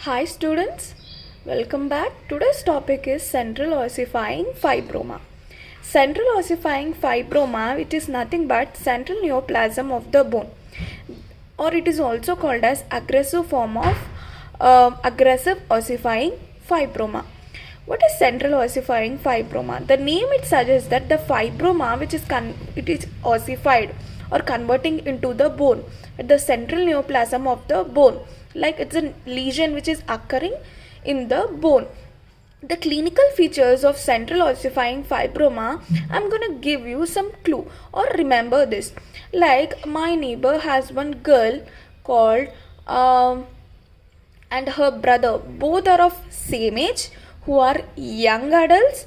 Hi students, welcome back. Today's topic is central ossifying fibroma. Central ossifying fibroma, it is nothing but central neoplasm of the bone, or it is also called as aggressive form of aggressive ossifying fibroma. What is central ossifying fibroma? The name it suggests that the fibroma which is it is ossified or converting into the bone at the central neoplasm of the bone, like it's a lesion which is occurring in the bone. The clinical features of central ossifying fibroma, I'm gonna give you some clue or remember this. Like my neighbor has one girl called and her brother, both are of same age, who are young adults,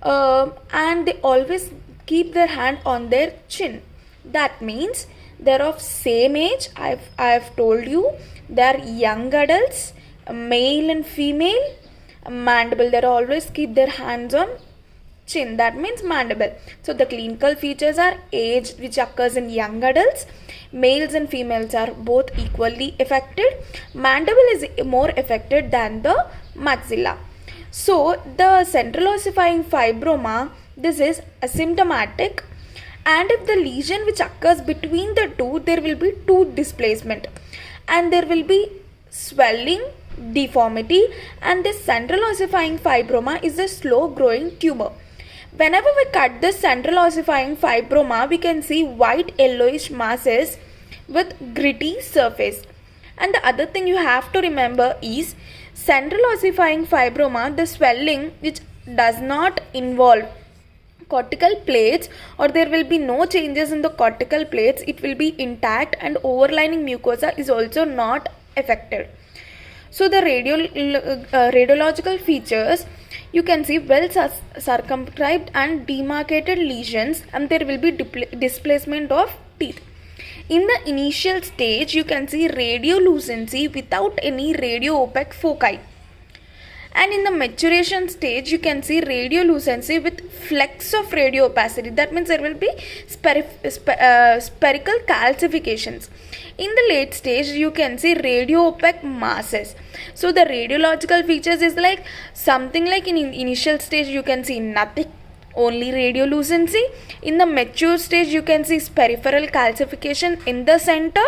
and they always keep their hand on their chin. That means they're of same age. I've told you they're young adults, male and female. Mandible, they always keep their hands on chin. That means mandible. So the clinical features are age, which occurs in young adults. Males and females are both equally affected. Mandible is more affected than the maxilla. So the central ossifying fibroma, this is asymptomatic, and if the lesion which occurs between the two, there will be tooth displacement and there will be swelling, deformity, and this central ossifying fibroma is a slow growing tumor. Whenever we cut this central ossifying fibroma, we can see white yellowish masses with gritty surface. And the other thing you have to remember is central ossifying fibroma, the swelling which does not involve cortical plates, or there will be no changes in the cortical plates, it will be intact, and overlying mucosa is also not affected. So the radiological features, you can see well circumscribed and demarcated lesions, and there will be displacement of teeth. In the initial stage, you can see radiolucency without any radio-opaque foci. And in the maturation stage, you can see radiolucency with flecks of radio-opacity. That means there will be spherical calcifications. In the late stage, you can see radio-opaque masses. So the radiological features is like something like in initial stage, you can see nothing, only radiolucency. In the mature stage, you can see peripheral calcification in the center,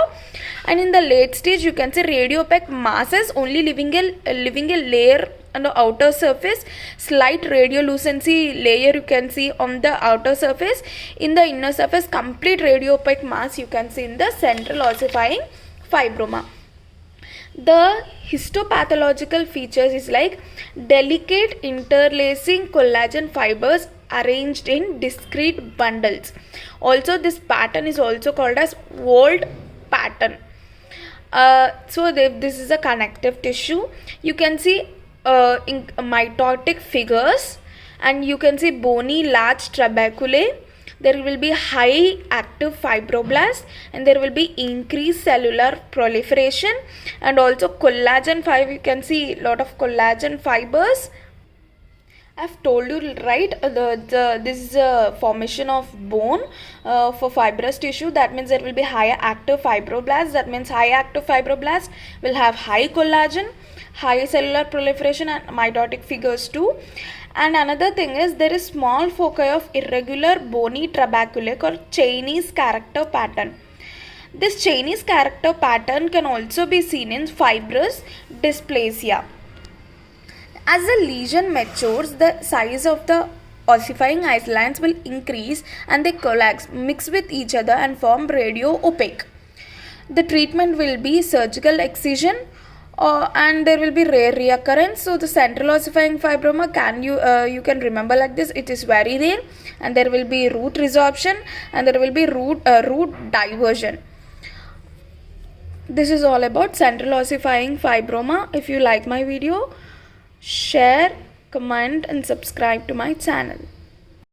and in the late stage, you can see radio-opaque masses only leaving a layer on the outer surface. Slight radiolucency layer you can see on the outer surface. In the inner surface, complete radio-opaque mass you can see in the central ossifying fibroma. The histopathological features is like delicate interlacing collagen fibers arranged in discrete bundles. Also, this pattern is also called as Wold pattern. This is a connective tissue. You can see in mitotic figures, and you can see bony large trabeculae. There will be high active fibroblasts, and there will be increased cellular proliferation, and also collagen fiber. You can see a lot of collagen fibers. I've told you, right, this is a formation of bone for fibrous tissue. That means there will be higher active fibroblasts. That means high active fibroblasts will have high collagen, high cellular proliferation, and mitotic figures too. And another thing is there is small foci of irregular bony trabeculae called Chinese character pattern. This Chinese character pattern can also be seen in fibrous dysplasia. As the lesion matures, the size of the ossifying islets will increase and they collapse, mix with each other and form radio-opaque. The treatment will be surgical excision, and there will be rare reoccurrence. So the central ossifying fibroma, you can remember like this, it is very rare, and there will be root resorption, and there will be root diversion. This is all about central ossifying fibroma. If you like my video, share, comment and subscribe to my channel.